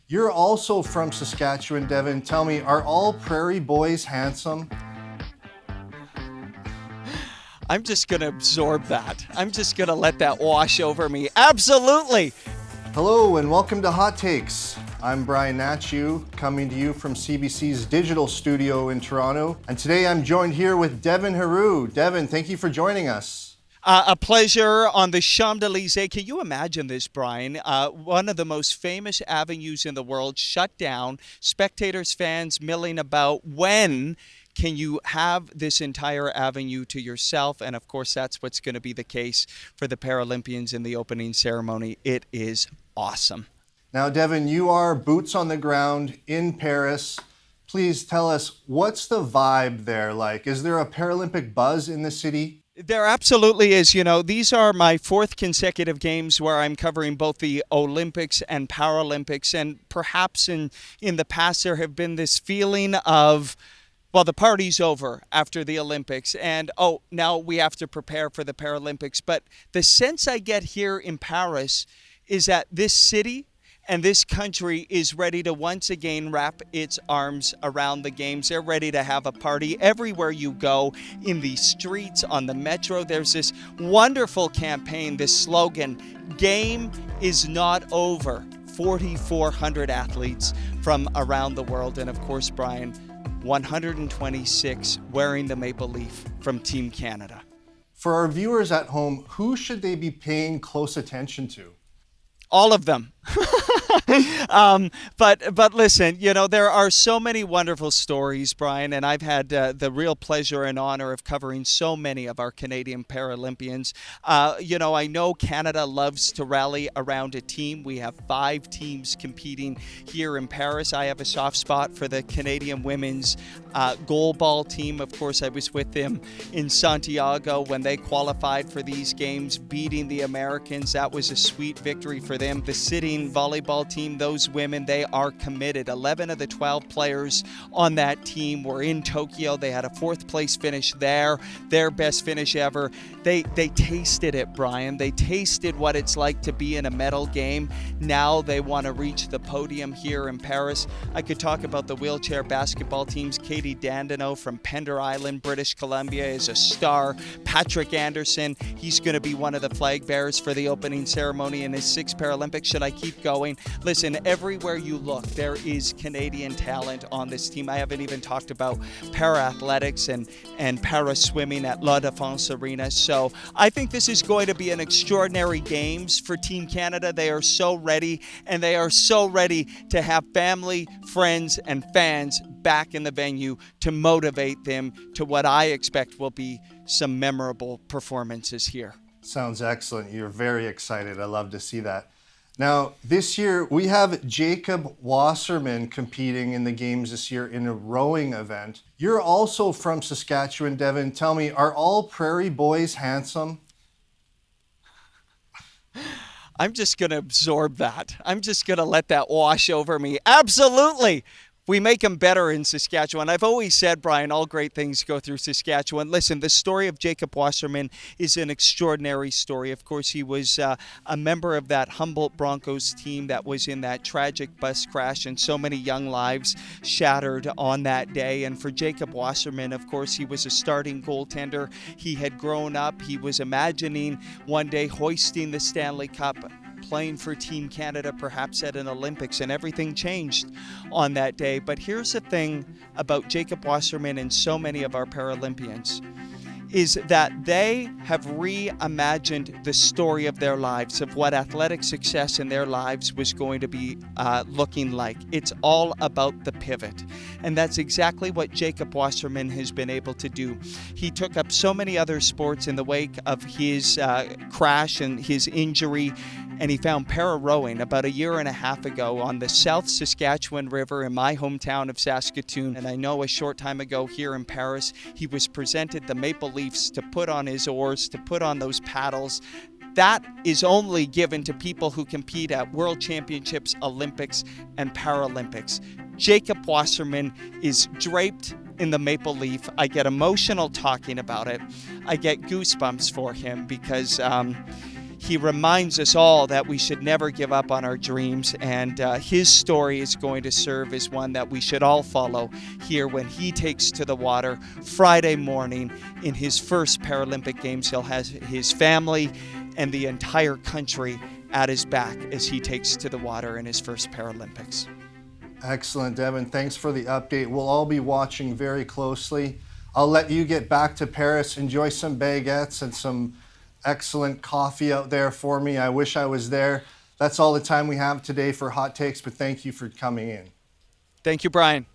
You're also from Saskatchewan, Devin. Tell me, are all prairie boys handsome? I'm just going to absorb that. I'm just going to let that wash over me. Absolutely. Hello and welcome to Hot Takes. I'm Brian Hnatiw, coming to you from CBC's digital studio in Toronto. And today I'm joined here with Devin Heroux. Devin, thank you for joining us. A pleasure on the Champs-Élysées. Can you imagine this, Brian? One of the most famous avenues in the world shut down, spectators, fans milling about. When can you have this entire avenue to yourself? And of course, that's what's going to be the case for the Paralympians in the opening ceremony. It is awesome. Now, Devin, you are boots on the ground in Paris. Please tell us, what's the vibe there like? Is there a Paralympic buzz in the city? There absolutely is. You know, these are my fourth consecutive games where I'm covering both the Olympics and Paralympics. And perhaps in the past there have been this feeling of, well, the party's over after the Olympics and, oh, now we have to prepare for the Paralympics. But the sense I get here in Paris is that this city and this country is ready to once again wrap its arms around the games. They're ready to have a party everywhere you go, in the streets, on the metro. There's this wonderful campaign, this slogan, "Game is not over." 4,400 athletes from around the world. And of course, Brian, 126 wearing the maple leaf from Team Canada. For our viewers at home, who should they be paying close attention to? All of them. But listen, you know, there are so many wonderful stories, Brian, and I've had the real pleasure and honor of covering so many of our Canadian Paralympians. You know, I know Canada loves to rally around a team. We have 5 teams competing here in Paris. I have a soft spot for the Canadian women's goalball team. Of course, I was with them in Santiago when they qualified for these games, beating the Americans. That was a sweet victory for them. The sitting volleyball team, those women, they are committed. 11 of the 12 players on that team were in Tokyo. They had a 4th place finish there, their best finish ever. They tasted it, Brian. They tasted what it's like to be in a medal game. Now they want to reach the podium here in Paris. I could talk about the wheelchair basketball teams. Katie Dandenau from Pender Island, British Columbia, is a star. Patrick Anderson, he's going to be one of the flag bearers for the opening ceremony in his 6th Paralympics. Should I keep going? Listen, everywhere you look, there is Canadian talent on this team. I haven't even talked about para-athletics and para-swimming at La Défense Arena. So I think this is going to be an extraordinary games for Team Canada. They are so ready, and they are so ready to have family, friends, and fans back in the venue to motivate them to what I expect will be some memorable performances here. Sounds excellent. You're very excited. I love to see that. Now, this year, we have Jacob Wasserman competing in the games this year in a rowing event. You're also from Saskatchewan, Devin. Tell me, are all prairie boys handsome? I'm just going to absorb that. I'm just going to let that wash over me. Absolutely. We make them better in Saskatchewan. I've always said, Brian, all great things go through Saskatchewan. Listen, the story of Jacob Wasserman is an extraordinary story. Of course, he was a member of that Humboldt Broncos team that was in that tragic bus crash, and so many young lives shattered on that day. And for Jacob Wasserman, of course, he was a starting goaltender. He had grown up. He was imagining one day hoisting the Stanley Cup, playing for Team Canada, perhaps at an Olympics, and everything changed on that day. But here's the thing about Jacob Wasserman and so many of our Paralympians, is that they have reimagined the story of their lives, of what athletic success in their lives was going to be looking like. It's all about the pivot. And that's exactly what Jacob Wasserman has been able to do. He took up so many other sports in the wake of his crash and his injury, and he found para-rowing about a year and a half ago on the South Saskatchewan River in my hometown of Saskatoon. And I know a short time ago here in Paris, he was presented the maple leafs to put on his oars, to put on those paddles. That is only given to people who compete at World Championships, Olympics, and Paralympics. Jacob Wasserman is draped in the maple leaf. I get emotional talking about it. I get goosebumps for him because he reminds us all that we should never give up on our dreams, and his story is going to serve as one that we should all follow here when he takes to the water Friday morning in his first Paralympic Games. He'll have his family and the entire country at his back as he takes to the water in his first Paralympics. Excellent, Devin. Thanks for the update. We'll all be watching very closely. I'll let you get back to Paris. Enjoy some baguettes and some excellent coffee out there for me. I wish I was there. That's all the time we have today for Hot Takes, but thank you for coming in. Thank you, Brian.